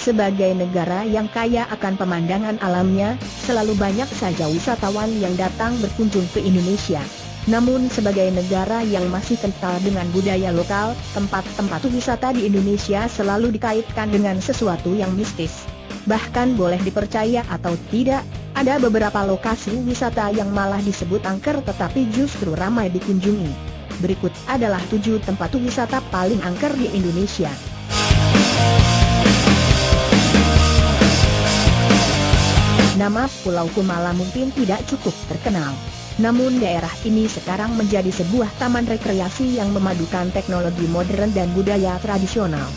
Sebagai negara yang kaya akan pemandangan alamnya, selalu banyak saja wisatawan yang datang berkunjung ke Indonesia. Namun sebagai negara yang masih kental dengan budaya lokal, tempat-tempat wisata di Indonesia selalu dikaitkan dengan sesuatu yang mistis. Bahkan boleh dipercaya atau tidak, ada beberapa lokasi wisata yang malah disebut angker tetapi justru ramai dikunjungi. Berikut adalah 7 tempat wisata paling angker di Indonesia. Nama Pulau Kumala mungkin tidak cukup terkenal. Namun daerah ini sekarang menjadi sebuah taman rekreasi yang memadukan teknologi modern dan budaya tradisional.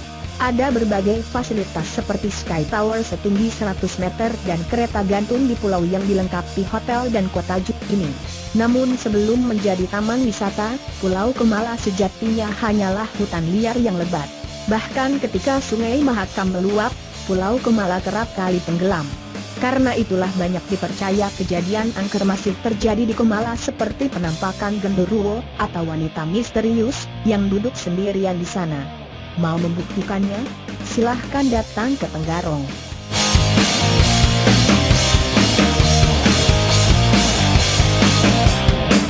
Ada berbagai fasilitas seperti Sky Tower setinggi 100 meter dan kereta gantung di pulau yang dilengkapi hotel dan kota ini. Namun sebelum menjadi taman wisata, Pulau Kumala sejatinya hanyalah hutan liar yang lebat. Bahkan ketika Sungai Mahakam meluap, Pulau Kumala kerap kali tenggelam. Karena itulah banyak dipercaya kejadian angker masih terjadi di Kumala seperti penampakan genderuwo atau wanita misterius yang duduk sendirian di sana. Mau membuktikannya? Silahkan datang ke Tenggarong.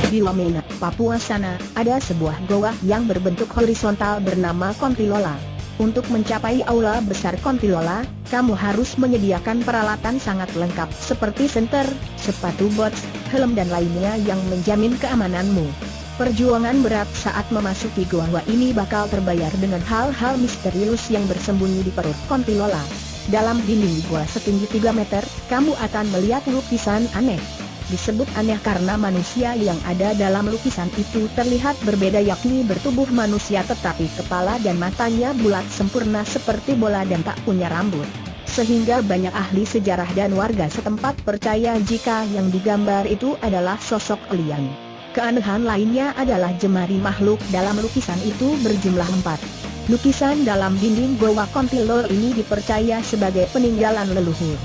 Di Wamena, Papua sana, ada sebuah goa yang berbentuk horizontal bernama Kontilola. Untuk mencapai aula besar Kontilola, kamu harus menyediakan peralatan sangat lengkap seperti senter, sepatu boots, helm dan lainnya yang menjamin keamananmu. Perjuangan berat saat memasuki goa ini bakal terbayar dengan hal-hal misterius yang bersembunyi di perut Kontilola. Dalam dinding goa setinggi 3 meter, kamu akan melihat lukisan aneh. Disebut aneh karena manusia yang ada dalam lukisan itu terlihat berbeda, yakni bertubuh manusia tetapi kepala dan matanya bulat sempurna seperti bola dan tak punya rambut. Sehingga banyak ahli sejarah dan warga setempat percaya jika yang digambar itu adalah sosok alien. Keanehan lainnya adalah jemari makhluk dalam lukisan itu berjumlah 4. Lukisan dalam dinding goa Kontilola ini dipercaya sebagai peninggalan leluhur.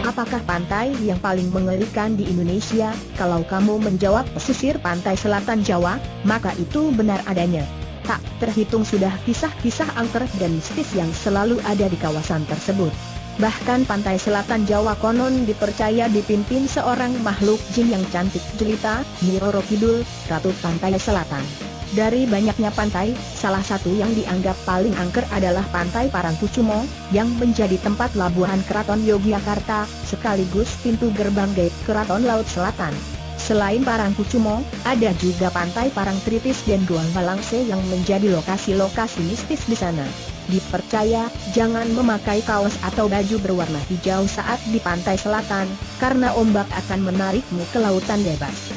Apakah pantai yang paling mengerikan di Indonesia? Kalau kamu menjawab pesisir pantai selatan Jawa, maka itu benar adanya. Tak terhitung sudah kisah-kisah angker dan mistis yang selalu ada di kawasan tersebut. Bahkan pantai selatan Jawa konon dipercaya dipimpin seorang makhluk jin yang cantik jelita, Nyi Roro Kidul, Ratu Pantai Selatan. Dari banyaknya pantai, salah satu yang dianggap paling angker adalah Pantai Parangkusumo, yang menjadi tempat labuhan Keraton Yogyakarta, sekaligus pintu gerbang gate Keraton Laut Selatan. Selain Parangkusumo, ada juga Pantai Parangtritis dan Goa Balangse yang menjadi lokasi-lokasi mistis di sana. Dipercaya, jangan memakai kaos atau baju berwarna hijau saat di pantai selatan, karena ombak akan menarikmu ke lautan bebas.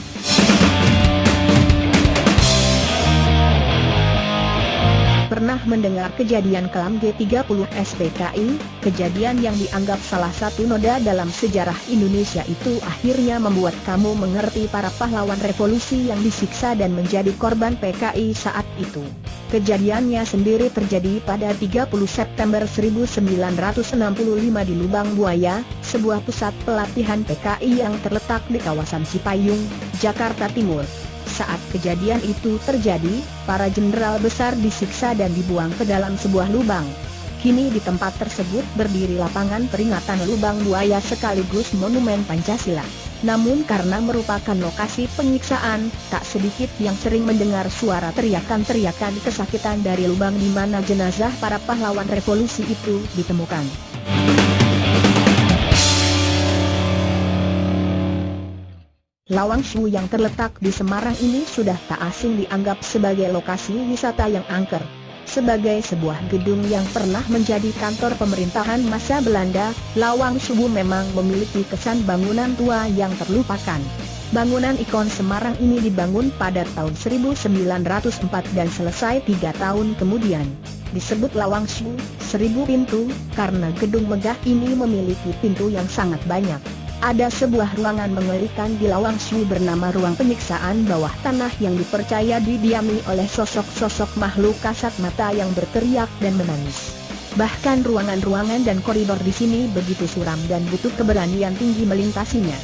Pernah mendengar kejadian kelam G30 SPKI? Kejadian yang dianggap salah satu noda dalam sejarah Indonesia itu akhirnya membuat kamu mengerti para pahlawan revolusi yang disiksa dan menjadi korban PKI saat itu. Kejadiannya sendiri terjadi pada 30 September 1965 di Lubang Buaya, sebuah pusat pelatihan PKI yang terletak di kawasan Cipayung, Jakarta Timur. Saat kejadian itu terjadi, para jenderal besar disiksa dan dibuang ke dalam sebuah lubang. Kini di tempat tersebut berdiri lapangan peringatan Lubang Buaya sekaligus monumen Pancasila. Namun karena merupakan lokasi penyiksaan, tak sedikit yang sering mendengar suara teriakan-teriakan kesakitan dari lubang di mana jenazah para pahlawan revolusi itu ditemukan. Lawang Sewu yang terletak di Semarang ini sudah tak asing dianggap sebagai lokasi wisata yang angker. Sebagai sebuah gedung yang pernah menjadi kantor pemerintahan masa Belanda, Lawang Sewu memang memiliki kesan bangunan tua yang terlupakan. Bangunan ikon Semarang ini dibangun pada tahun 1904 dan selesai 3 tahun kemudian. Disebut Lawang Sewu, 1000 pintu, karena gedung megah ini memiliki pintu yang sangat banyak. Ada sebuah ruangan mengerikan di Lawang Sewu bernama ruang penyiksaan bawah tanah yang dipercaya didiami oleh sosok-sosok makhluk kasat mata yang berteriak dan menangis. Bahkan ruangan-ruangan dan koridor di sini begitu suram dan butuh keberanian tinggi melintasinya.